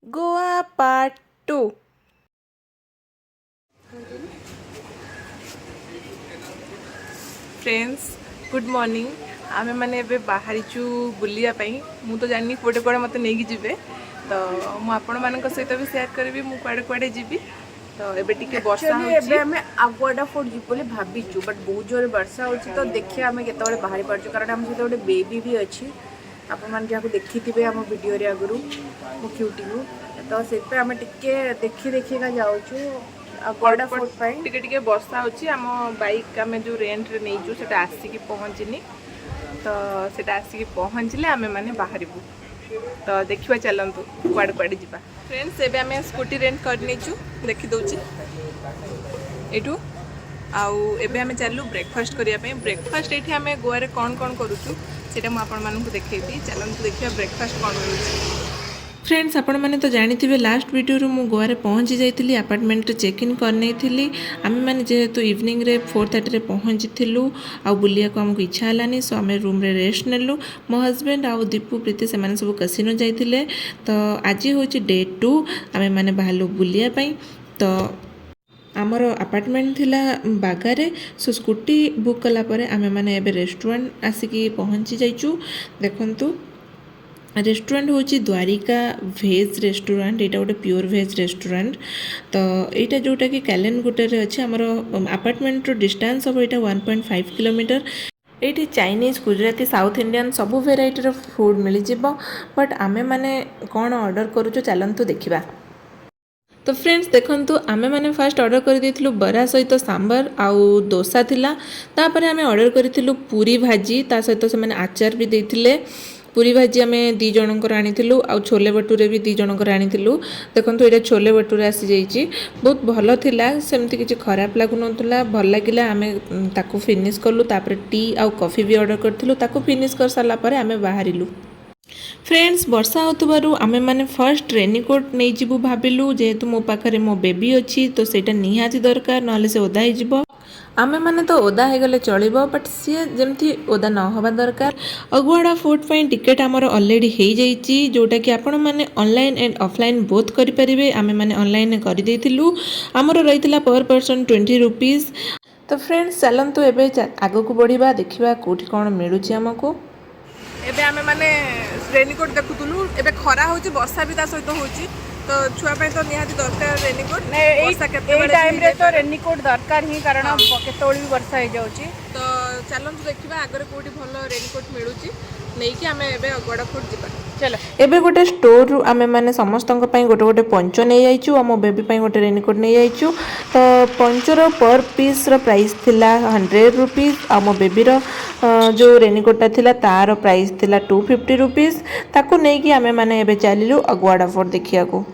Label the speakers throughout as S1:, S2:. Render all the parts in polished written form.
S1: Goa part 2। Friends good morning. आमे माने एबे बाहरीचु बुलिया पई। मु तो जानि कोडे कोडे मते नेगी जिबे, तो मु आपण मानक सहित भी शेयर करबी मु कोडे कोडे जिबी। तो एबे टिके वर्षा होची, एबे हमें आगुआडा फोर्ट जिब बोली भाबिचु, बट बहुत जोर वर्षा होची। तो देखिए हमें केतबेले बाहरी पारचु, कारण हम सहित गोटे बेबी भी अछि। आपण मान जाको देखिथिबे हम वीडियो रे आगरु मु क्यूटी को, तो से पे हमें टिके देखी का जाउछु आगुआडा फोर्ट पई। टिके टिके वर्षा होची। हम बाइक हमें जो रेंट रे नेइचु सेटा आसी की पहुंचनी, तो सेटा आसी की पहुंचले हमें माने बाहरीबु। तो देखिबा चलंतु कुआड कुआड जिबा। फ्रेंड्स एबे हमें स्कूटी रेंट कर नेचु, देखि दउची एठू। आउ एबे हमें चलू ब्रेकफास्ट करिया पे। ब्रेकफास्ट एठी हमें गोवा रे कोन कोन करूछु सेटा मु आपण मानकु देखेबी। चलंतु देखिबा ब्रेकफास्ट कोन होउची। फ्रेंड्स आपण मैंने तो जानी लास्ट वीडियो मु गोवा रे पहुँची जाइली, अपार्टमेंट चेक इन करने थी। आम मैंने जेहेतु इवनिंग रे 4:30 पहुँची आ बुलिया को आमको इच्छा है, सो आम रूम रे रेस्ट नेलु। मो हजबैंड आउ दीपू प्रीति से सब कैसिनो जाइए। तो आज हूँ डे 2, आम मैंने बाहर बुलिया। तो आमर अपार्टमेंट थिला बागारे, सो स्कूटी बुक कलापर आम मैंने एबे रेस्टोरेंट आसिकी पहुँची जाइचु। देखंतु रेस्टोरेंट हूँ द्वारिका भेज रेस्टोरेंट। यहाँ गोटे प्योर भेज रेस्टोरेंट। तो यहाँ जोटा कि कैलेनगुटे अच्छे आमर अपार्टमेंट डिस्टेंस हम यहाँ 1.5 किलोमीटर। ये चाइनीज, गुजराती, साउथ इंडियन सबू भेराइटर फूड मिल जाव। बट आमे माने कौन ऑर्डर करूँ चलतु देखा। तो फ्रेंड्स देखंतु आमे माने फर्स्ट ऑर्डर कर देथिलु बरा सहित सांबर आउ डोसा थिला। तापर आमे ऑर्डर करिथिलु पूरी भाजी, ता सहित से माने आचार भी देथिले। पूरी भाजी आमे 2 जनकर आनिथिलु, आउ छोले भटूरे भी 2 जनकर आनिथिलु। देखंतु एटा छोले भटूरे आसी जाइछि, बहुत भलो थिला, सेमति किछि खराब लागु नथुला, भल लागिला। आमे ताकू फिनिश करलु, तापर टी आउ कॉफी भी ऑर्डर करथिलु। ताकू फिनिश कर साला परे आमे बाहरिलु। फ्रेंड्स वर्षा होतबारु आमे माने फर्स्ट रेनीकोट नहीं जीवु भाबिलु, जेहेतु मो पाखरे मो बेबी अछि, तो सेटा निहाती दरकार, नहले से ओदा हिजिबो। आमे माने तो ओदा हे गले चलिबो, बट सी जेमती ओदा न होबा दरकार। अगुआडा फूड पई टिकेट हमर ऑलरेडी हे जाइछि, जोटा कि आपण माने ऑनलाइन एंड ऑफलाइन बोथ करि परिबे। आमे माने ऑनलाइन करि देथिलु, हमर रहितला पर पर्सन 20 रुपीस। तो फ्रेंड्स चलंतु एबे आगो को बढ़िबा, देखिबा कोठी कोन मिलुछि हमको। एबे आमे माने रेनीकोट देखुतलु, एबे खरा होची, वर्षा भी ता सहित होची। तो छुआ पे तो निहाती दरकार रेनीकोट। वर्षा केते बळे टाइम रे तो रेनीकोट दरकार ही, कारण केतोळी भी वर्षा हे जाउची। तो चलंतु देखिबा आगरे कोठी भलो रेनीकोट मिलुची, नै कि आमे एबे अगवाडा फोर्ट जिबा। चलो एबे गोटे स्टोर रु आमे माने समस्तंक पई गोटे गोटे पंचो नै आइचु, आ मो बेबी पई गोटे रेनीकोट नै आइचु। तो पंचोर पर पीस रो प्राइस थिला 100 रुपीस, आ मो बेबी रो जो रेनीकोटा थिला तार प्राइस थिला 250 रुपीस। ताकू नै कि आमे माने एबे चलिलु अगवाडा फोर्ट देखिया को।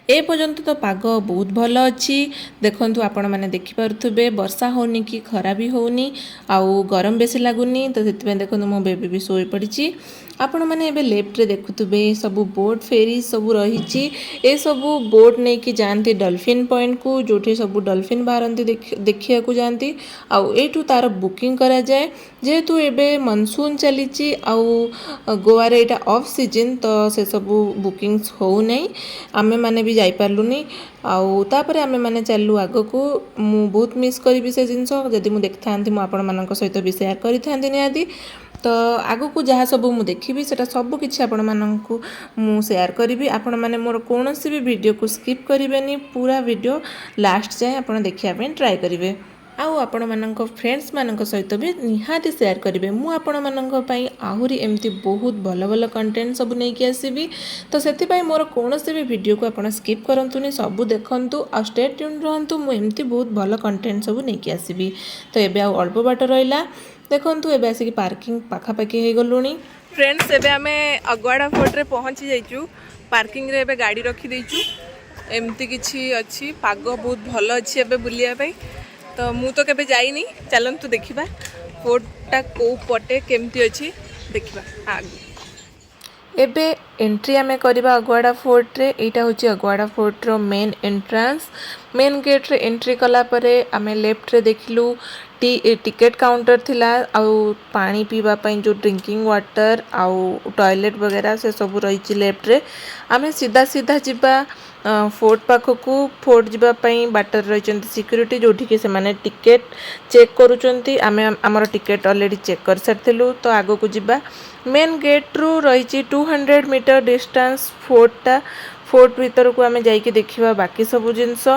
S1: ए पर्यंत तो पाग बहुत भल अच्छी। देखंतु आपण माने देखि पारुथबे, वर्षा होनी कि खरा भी होनी, आउ गरम बेसी लागुनी। तो सेति देखंतु मो बेबी भी सोई पड़िची। आपण माने एबे लेफ्ट रे देखुथबे सबु बोट फेरी सबु रहिची। ए सबु बोट नै कि जानती डॉल्फिन पॉइंट को, जोठी सबु डॉल्फिन बाहरंती देखिया को जानती। आउ एठू तार बुकिंग करा जाए, जेहेतु एबे मानसून चलीची, आउ गोवा रे एटा ऑफ सीजन, तो से सबु बुकिंग्स हो नै। आमे माने भी जाई पारलुनी। आउ तापरे आमे माने चललु आगो को। मु बहुत मिस करी से जिंस, जदि मु देखथांती मु आपण मानक सहित भी शेयर करिथांती नियादी। तो आगो को जहाँ सब मु देखिबी सेटा सब किछि आपण मानकु मु शेयर करिबी। आपण माने मोर कोनोसी भी वीडियो को स्किप करिवेनी, पूरा वीडियो लास्ट जाए आपण देखिया पे ट्राई करिवे। आउ आपण मानक फ्रेंड्स मानक सहित भी निहाती शेयर करिवे। मु आपण मानक पई आहुरी एमती बहुत भल भल कंटेंट सब नै कि आसीबी। तो सेति पई मोर कोनोसी भी वीडियो को आपण स्किप करंतुनी, सब देखंतु आ स्टे ट्यून रहंतु। मु एमती बहुत भल कंटेंट सब नै कि आसीबी। तो एबे आ अल्प बाट रहिला, देखंतु एबे आसी पार्किंग पाखा पाखी हे गलुनी। फ्रेंड्स एबे आमे अगवाडा फोर्ट रे पहुंची जाइचु। पार्किंग रे एबे गाड़ी रखी देइचु। एमती किछि अछि, पाग बहुत भल अछि एबे बुलिया पई। तो मु तो केबे जाइनी, चलंतु देखिबा फोर्टटा को पटे केमती अछि देखिबा। आगे एबे एंट्री आमे करबा अगवाडा फोर्ट रे। एटा होची अगवाडा फोर्ट रो मेन एंट्रेंस। मेन गेट रे एंट्री कला परे आमे लेफ्ट रे देखिलु
S2: टिकेट काउंटर थिला आउ पानी पीवा पई जो ड्रिंकिंग वाटर आउ टॉयलेट वगैरह से सब रही लेफ्ट रे आमे सीधा सीधा जिबा फोर्ट पाखकू फोर्ट जिबा पई बाटर रही सिक्यूरीटी जोठी के से माने टिकेट चेक करूचंती आमे हमर टिकेट ऑलरेडी चेक कर सारथिलु तो आगो को जिबा मेन गेट रु रही 200 मीटर डिस्टेंस फोर्ट भीतर को आमे जाई के देखिबा बाकी सब जिंस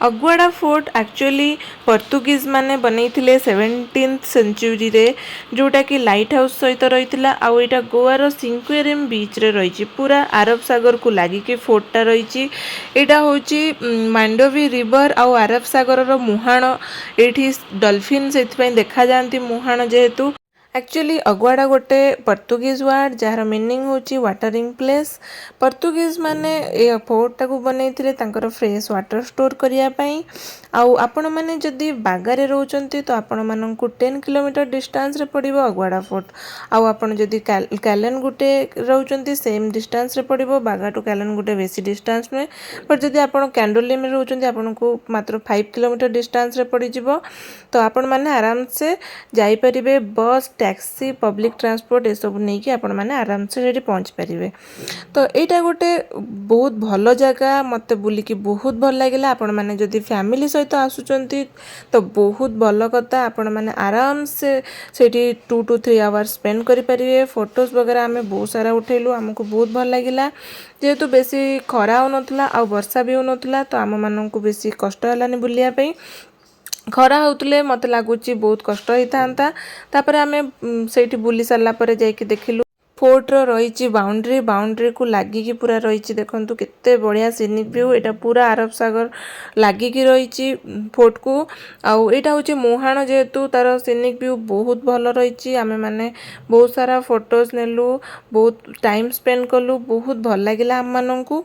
S2: अगुआड़ा फोर्ट एक्चुअली पर्तुगीज माने बनैथिले 17th सेंचुरी रे जोटा कि लाइट हाउस सहित रही आउ एटा गोवार सिंक्वेरियम बीच रे रही पूरा अरब सागर को लागी कि फोर्टटा रही एटा होची मांडवी रिवर आउ अरब सागर रो मुहाण एठी डॉल्फिन सेथि देखा जांती मुहाण जेहेतु एक्चुअली अगुआड़ा गोटे पर्तुगीज वर्ड जार मीनिंग होची वाटरिंग प्लेस पर्तुगीज माने ए फोर्टा को बनैथिले तांकर फ्रेश वाटर स्टोर करिया पई आउ आपण माने जदी बागारे रहउचंती तो आपण मानन को 10 किलोमीटर डिस्टेंस रे पड़िबो अगुआड़ा फोर्ट आउ आपण जदी कैलन गुटे रहउचंती सेम डिस्टेंस रे पड़िबो बागा टू कैलन गुटे बेसी डिस्टेंस में पर जदी आपण कैंडोली में रहउचंती आपण को मात्र 5 किलोमीटर डिस्टेंस रे पड़ी जिवो तो आपण माने आराम से जाई परिबे बस टैक्सी पब्लिक ट्रांसपोर्ट ये सब नहीं कि आपण माने आराम से जेडी पहुंच परिबे तो एटा गोटे बहुत भलो जगह मते बुली कि बहुत भल लागिला आपण माने जदी फैमिली सहित आसुचंती तो बहुत भलो कथा आपण माने आराम से सेठी 2 to 3 आवर्स स्पेंड करि परिबे फोटोज वगैरह हमें बहुत सारा उठेलु हमको बहुत भल लागिला जेहेतु बेसी खरा हो नथला आ वर्षा भी हो नथला तो आम मानन को बेसी कष्ट हलानी बुलिया पई खरा होतले मत लागुची बहुत कष्ट होता तापर आमे सेठी बुली सारला परे जाइके देखिलु फोर्ट रो रही बाउंड्री को लागिकी पूरा रही देखंतु केते बढ़िया सीनिक व्यू एटा पूरा अरब सागर लागिकी रही फोर्ट को आउ एटा होची मुहाण जेहेतु तार सीनिक व्यू बहुत भल रही आमे माने बहुत सारा फोटोज नेलु बहुत टाइम स्पेंड कलु बहुत भल लागिला हम माननकु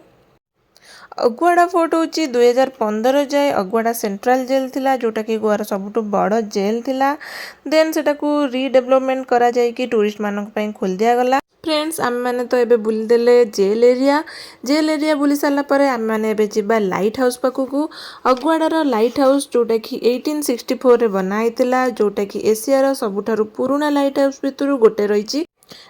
S2: अगुआड़ा फोर्ट हूँ 2015 जाए अगुआड़ा सेंट्रल जेल थिला जोटा कि गोवार सबुठु बड़ जेल थिला देन सेटा को रीडेवलपमेंट करा जाय कि टूरिस्ट मानक पई खोल दिया गला फ्रेंड्स आम मैंने तो एबे बुली देले जेल एरिया बुली सारा पर आम मैंने एबे जिबा लाइट हाउस पाखकू अगुआड़ार लाइट हाउस जोटा कि 1864 रे बना हैतिला जोटा कि एशियार सबुठारु पुराना लाइट हाउस भितरु गोटे रही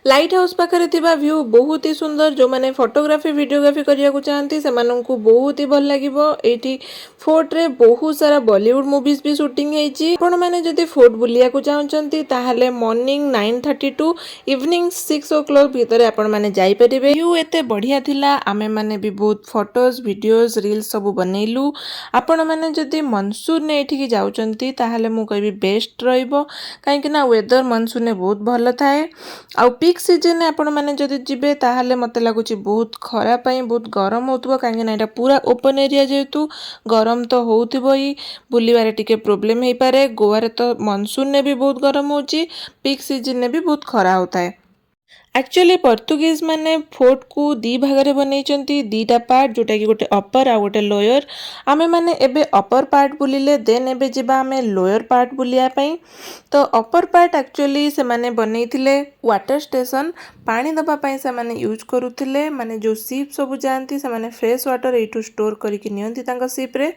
S2: लाइट हाउस पाखरे थिबा व्यू बहुत ही सुंदर जो माने फोटोग्राफी वीडियोग्राफी करिया को चाहती से माननकु बहुत ही भल लागिवो एठी फोर्ट रे बहुत सारा बॉलीवुड मूवीज भी शूटिंग हेची आपण माने जदी फोर्ट बुलिया को चाहचंती ताहाले मॉर्निंग 9:30 टू इवनिंग 6 o'clock भीतर आपण माने जाई परिबे व्यू एते बढ़िया थिला आमे माने भी बहुत फोटोज वीडियोस रील्स सब बनैलु आपण माने जदी मानसून ने एठी की जाउचंती ताहाले मु कहबी बेस्ट रहइबो काहे कि ना वेदर मानसून ने बहुत भल थाए आउ पीक सीजन आपण माने जदी जिबे ताहाले मते लागुची बहुत खरा पई बहुत गरम होतबो काहे ना एटा पूरा ओपन एरिया जेतु गरम तो होउथिबो ही बुलिबारे टिके प्रॉब्लम हेई पारे गोवा रे तो मानसून ने भी बहुत गरम होची पीक सीजन ने भी बहुत खरा होताए एक्चुअली पर्तुगीज माने फोर्ट को दी भागरे बनैचंती दीटा पार्ट जोटा कि गोटे अपर आ गोटे लोयर आमे माने एबे अपर पार्ट बुलिले देन एबे जिबा आमे लोयर पार्ट बुलिया पई तो अपर पार्ट एक्चुअली से माने बनैथिले वाटर स्टेशन पानी दबा पई से माने यूज करूथिले माने जो शिप सब जानती से माने फ्रेश वाटर एठू स्टोर करिकि नियंती तांका शिप रे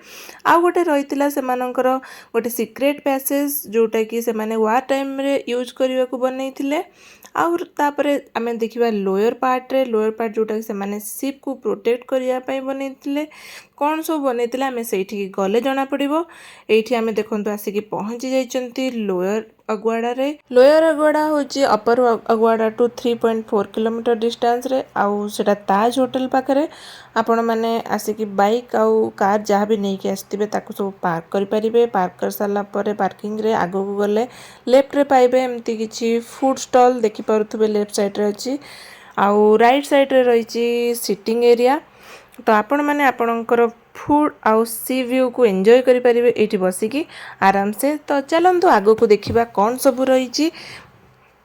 S2: आ गोटे रहितिला से मानकर गोटे सीक्रेट पैसेज जोटा कि से माने वार टाइम रे यूज करिवा को बनैथिले आउर तापरे आमे देखिबा लोयर पार्ट जोटा कि से माने शिप को प्रोटेक्ट करिया पई बनैथिले कौन सब बनैथिले आमे सेठी गले जाना पड़िबो एठी आमे देखंतु आसी कि पहुंची जाइचंती लोयर अगुआड़ा होची अपर अगुआड़ा टू 3.4 किलोमीटर डिस्टेंस रे आउ सेटा ताज होटल पाखरे आपण माने आसी कि बाइक आउ कार जहाँ भी नहीं कि आस्तिबे ताकू सब पार्क करि परिबे पार्क कर साला परे पार्किंग रे आगो को गले लेफ्ट रे पाइबे एमती किछि फूड स्टॉल देखि पारुथबे लेफ्ट साइड रे अछि आउ राइट साइड रे रहिछि सिटिंग एरिया तो आपण माने आपणकर फूड आउ सी व्यू को एंजॉय करि परिबे एठी बसिकी आराम से तो चलंतु आगो को देखिबा कौन सब रहिछि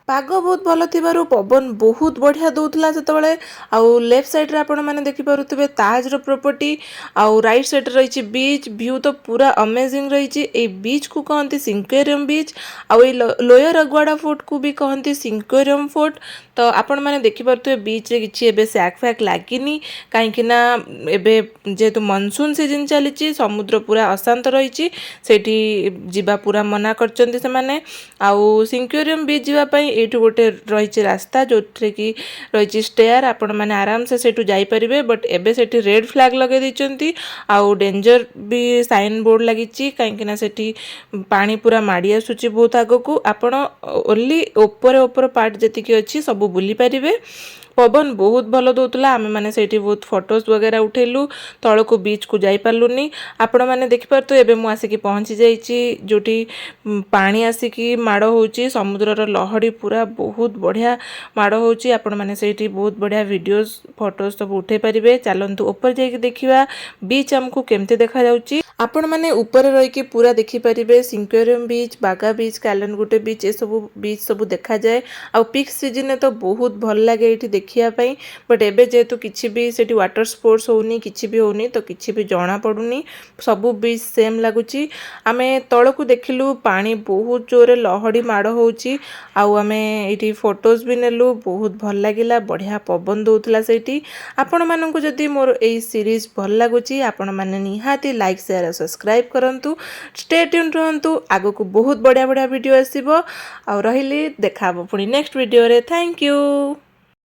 S2: पाग बहुत भल थिबारु पवन बहुत बढ़िया दउथला सेतबेले आउ लेफ्ट साइड रे आपण माने देखि पारुथबे ताज रो प्रॉपर्टी आउ राइट साइड रहिछि बीच व्यू तो पूरा अमेजिंग रहिछि ए बीच को कहंती सिंक्वेरियम बीच आउ ए लोयर अगुआड़ा फोर्ट को भी कहंती सिंक्वेरियम फोर्ट तो आपण मैंने देखिपे बीच रे किसी एबे सैक फैक लगिनी कहीं एबे जेहेतु मनसून सीजन चली समुद्र पूरा अशांत रही जीवा पूरा मना करचंती से माने आउ सिंक्वेरियम बीच जीवाई ये गोटे रही रास्ता जो कि रही स्टेयर आपण मैंने आराम से सेठू जापरेंगे बट एबे सेठी रेड फ्लैग लगे देइचंती आउ डेंजर भी साइन बोर्ड लगी कहीं सेठी पानी पूरा माड़ी आसुची बहुत आगो को आपण ओनली ओपर पार्ट जी अच्छी सब बुली पारे पवन बहुत भल दौला आम मैंने से बहुत फोटोज वगैरह उठेलु तल को बीच को जाई पार्लुनी आपण मैंने देखिपार एबे मु आसिकी पहुँची जाइए जोटी पानी आसिकी माड़ होची समुद्रर लहड़ी पूरा बहुत बढ़िया माड़ होची आपण मैंने से बहुत बढ़िया वीडियोस फोटोज सब उठे पारे चलतु ऊपर जाइए देखा बीच आमको केमती देखा जाउची आपण मैंने ऊपर रही पूरा देखिपारे सिंक्वेरियम बीच बागा बीच कालनगुटे बीच ये सब बीच सब देखा जाए आ पिक सीजन तो बहुत भल लगे ये देखापी बट एबे जेहेतु किसी भी से वाटर स्पोर्ट्स होनी किसी भी होनी तो किसी भी जना पड़ुनी सबू बीच सेम लगुच आम तल को देखिलु पानी बहुत जोरे लहड़ी माड़ होची आउ आमे ये फोटोज भी नेलु बहुत भल लगिला बढ़िया पवन दौला से आपण मानू जदि मोर ए सीरीज भल लगुच आपण मैंने निहाती लाइक शेयर सब्सक्राइब करंतु स्टे ट्यून रहंतु आगो को बहुत बढ़िया बढ़िया वीडियो आसीबो आ रहिली देखा पुणी नेक्स्ट वीडियो रे थैंक यू।